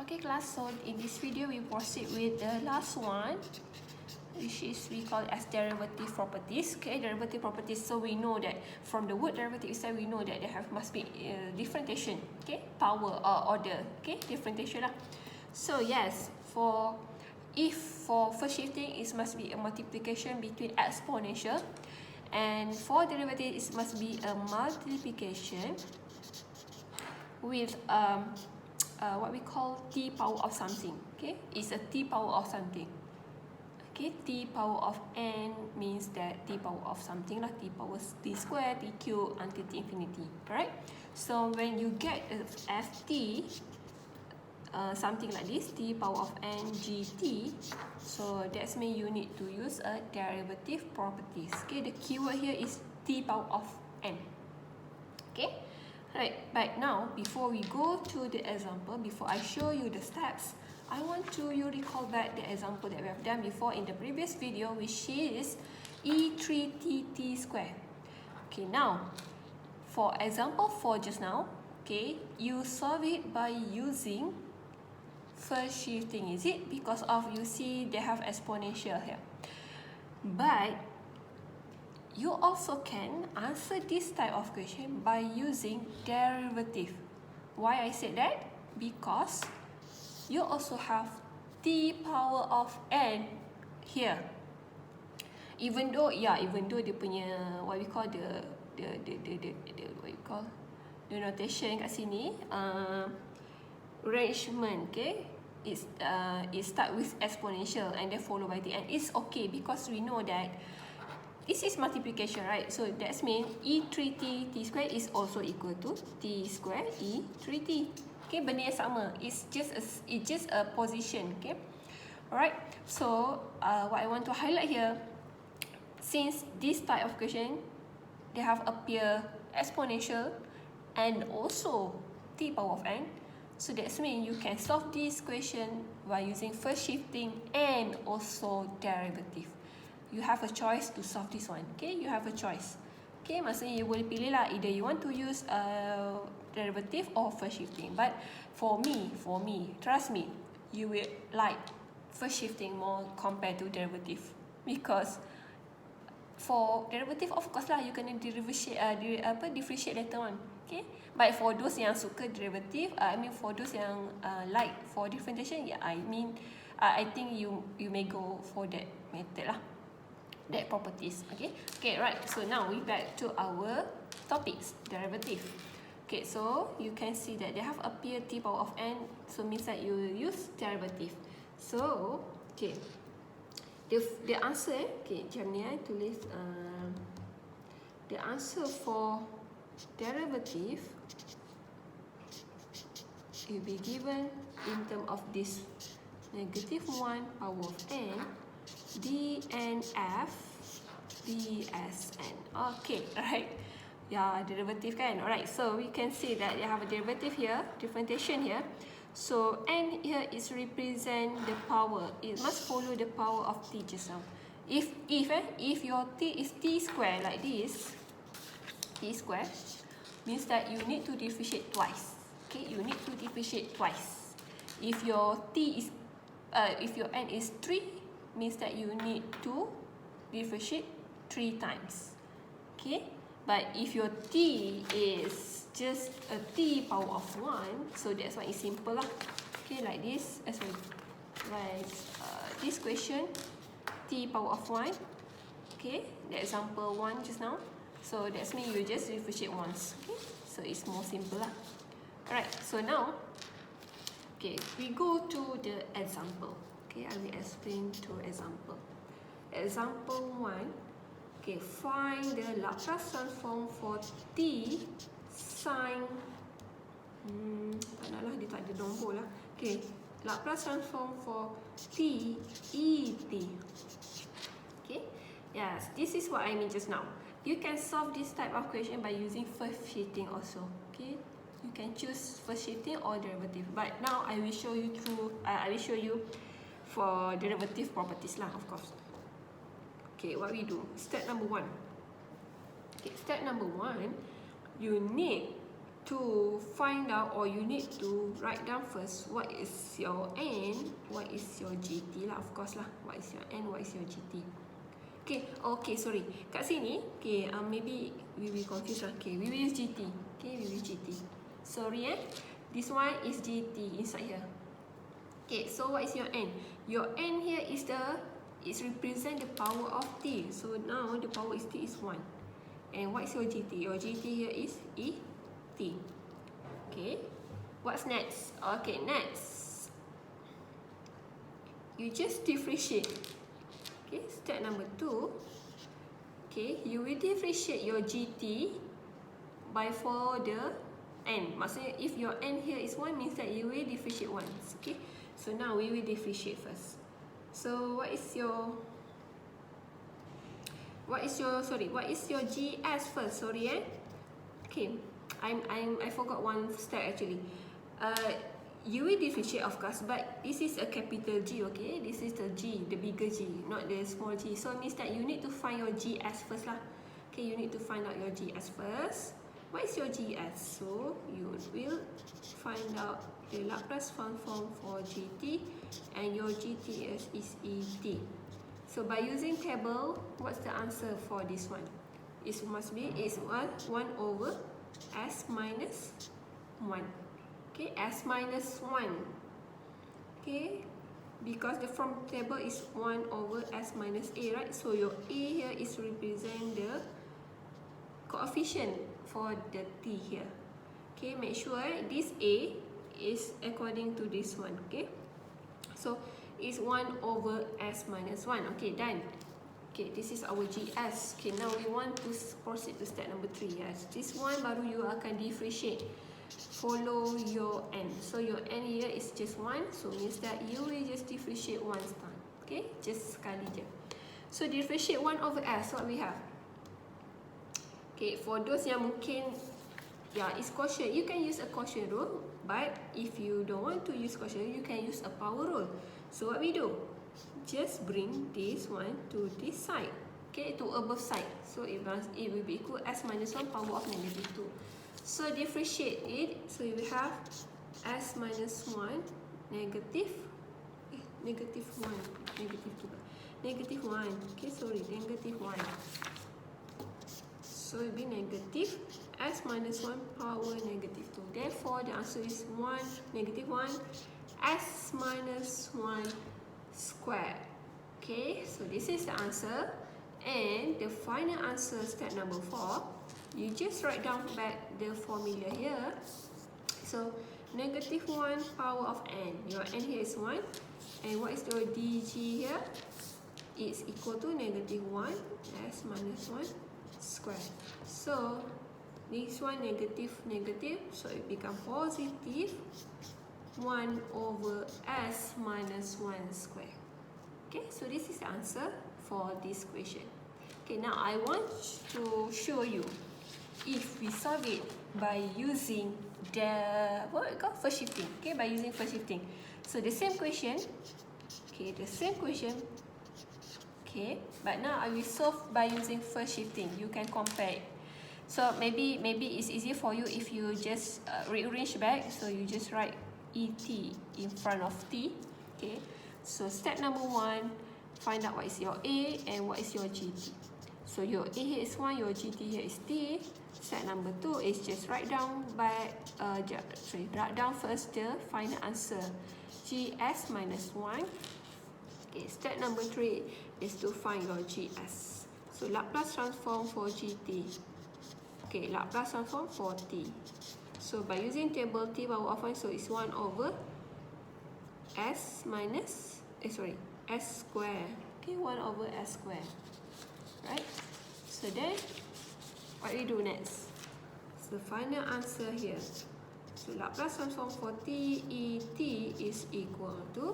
Okay class, so in this video we proceed with the last one, which is we call as derivative properties. Okay, derivative properties, so we know that from the word derivative itself we know that they must be differentiation, okay, power or order, okay, differentiation lah. So yes, for first shifting it must be a multiplication between exponential, and for derivative it must be a multiplication with what we call t power of something. Okay, it's a t power of something. Okay, t power of n means that t power of something lah, t power t square, t cube until t infinity. Alright, so when you get a ft something like this, t power of n gt, so that's mean you need to use a derivative properties. Okay, the keyword here is t power of n. Okay, right, but now before we go to the example, before I show you the steps, I want you recall back the example that we have done before in the previous video, which is E3tt square. Okay, now for example 4 just now, okay, you solve it by using first shifting, is it? Because of, you see they have exponential here. But you also can answer this type of question by using derivative. Why I said that? Because you also have t power of n here. Even though dia punya what we call the what you call the notation kat sini, arrangement, okay, it start with exponential and then followed by the n. It's okay because we know that this is multiplication, right? So that means E3t square is also equal to t square E3t. Okay, benda yang sama. It's just a position. Okay, alright. So what I want to highlight here, since this type of question they have appear exponential and also t power of n, so that means you can solve this question by using first shifting and also derivative. You have a choice to solve this one. Okay, you have a choice. Okay, maksudnya you boleh pilih lah, either you want to use derivative or first shifting. But for me, trust me, you will like first shifting more compared to derivative, because for derivative of course lah you kena differentiate later on. Okay, but for those yang suka derivative, for those yang like for differentiation, yeah, I think you may go for that method lah, that properties. Okay, right. So now we back to our topics, derivative. Okay, so you can see that they have appear t power of n, so means that you use derivative. So okay, the answer, okay, macam ni tulis the answer for derivative will be given in term of this negative 1 power of n dnf dsn. Okay, right. Yeah, derivative kan. Alright, so we can see that you have a derivative here, differentiation here. So n here is represent the power. It must follow the power of t just now. If your t is t square like this, t square means that you need to differentiate twice. Okay, you need to differentiate twice. If your n is 3, means that you need to differentiate 3 times. Okay, but if your t is just a t power of 1, so that's why it's simple lah. Okay, like this, like this question, t power of 1. Okay, the example 1 just now. So that's mean you just differentiate once. Okay, so it's more simple lah. Alright, so now, okay, we go to the example. Okay, I will explain to example. Example 1. Okay, find the Laplace transform for t sin, tak nak lah, dia tak ada nombor lah. Okay, Laplace transform for t et. Okay, yes, this is what I mean just now. You can solve this type of question by using first shifting also. Okay, you can choose first shifting or derivative. But now I will show you for derivative properties lah, of course. Okay, what we do? Step number 1. Okay, step number 1, you need to find out, or you need to write down first what is your n, what is your gt lah, of course lah. What is your n, what is your gt. Okay, sorry. Kat sini, maybe we will confuse lah. We will use gt. We will use gt. Sorry this one is gt inside here. So what is your n? Your n here is represent the power of t. So now the power is t is 1. And what is your gt? Your gt here is e t. What's next? Next, you just differentiate. Step number 2. You will differentiate your gt by for the n. Maksudnya if your n here is 1 means that you will differentiate once. So now we will differentiate first. So what is your gs first? Sorry I forgot one step actually. You will differentiate of course, but this is a capital G, this is the G, the bigger G, not the small g. So it means that you need to find your gs first lah. You need to find out your gs first. What is your gs? So you will find out the Laplace transform for gt, and your gt is et. So by using table, what's the answer for this one? It must be 1 over s minus 1. S minus 1. Because the from table is 1 over s minus a, right? So your a here is represent the coefficient for the t here. Make sure this a is according to this one. So it's 1 over s minus 1. Done. This is our gs. Now we want to proceed to step number 3. This one baru you akan differentiate. Follow your n. So your n here is just 1. So means that you will just differentiate once time. Just sekali je. So differentiate 1 over s. What we have? For those yang mungkin it's quotient, you can use a quotient rule. But if you don't want to use quotient, you can use a power rule. So what we do? Just bring this one to this side. To above side. So it will be equal s minus 1 power of negative 2. So differentiate it. So you will have s minus 1 negative 1. Negative 1. Negative 1. Negative 1. So it will be negative s minus 1 power negative 2. Therefore, the answer is negative 1 s minus 1 squared. So this is the answer. And the final answer, step number 4, you just write down back the formula here. So negative 1 power of n. Your n here is 1. And what is your dg here? It's equal to negative 1 s minus 1 squared. So this one negative, so it becomes positive 1 over s minus 1 squared. So this is the answer for this question. Now I want to show you if we solve it by using the first shifting. By using first shifting. So the same question. But now I will solve by using first shifting. You can compare it. So maybe it's easier for you if you just rearrange back. So you just write et in front of t. So step number 1, find out what is your a and what is your gt. So your a here is 1, your gt here is t. Step number 2 is just write down write down first the final answer, gs minus 1. Step number 3 is to find your gs. So Laplace transform for gt. Laplace transform for t. So by using table t power of 1, so it's 1 over s minus s square. 1 over s square. Right? So then what we do next? So the final answer here. So Laplace transform for t et is equal to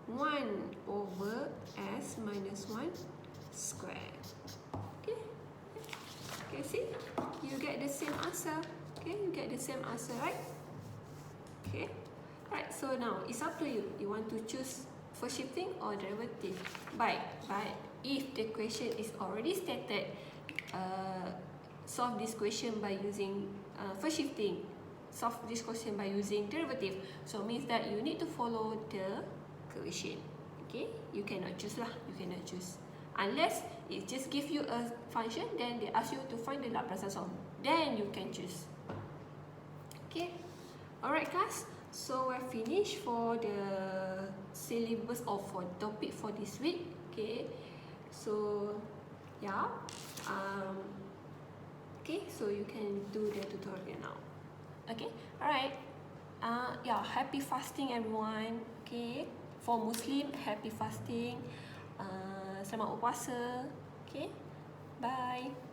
1 over s minus 1 square. See? You get the same answer. You get the same answer, right? Right, so now it's up to you. You want to choose first shifting or derivative. But if the question is already stated, solve this question by using first shifting. solve this question by using derivative. So means that you need to follow the equation. Okay, you cannot choose lah. You cannot choose unless it just give you a function, then they ask you to find the Laplace transform. Then you can choose. Okay, alright class. So we're finished for the syllabus or for topic for this week. Okay, so yeah, okay, so you can do the tutorial now. Okay, alright. Yeah, happy fasting everyone. Okay, for Muslim, happy fasting. Selamat berpuasa. Okay, bye.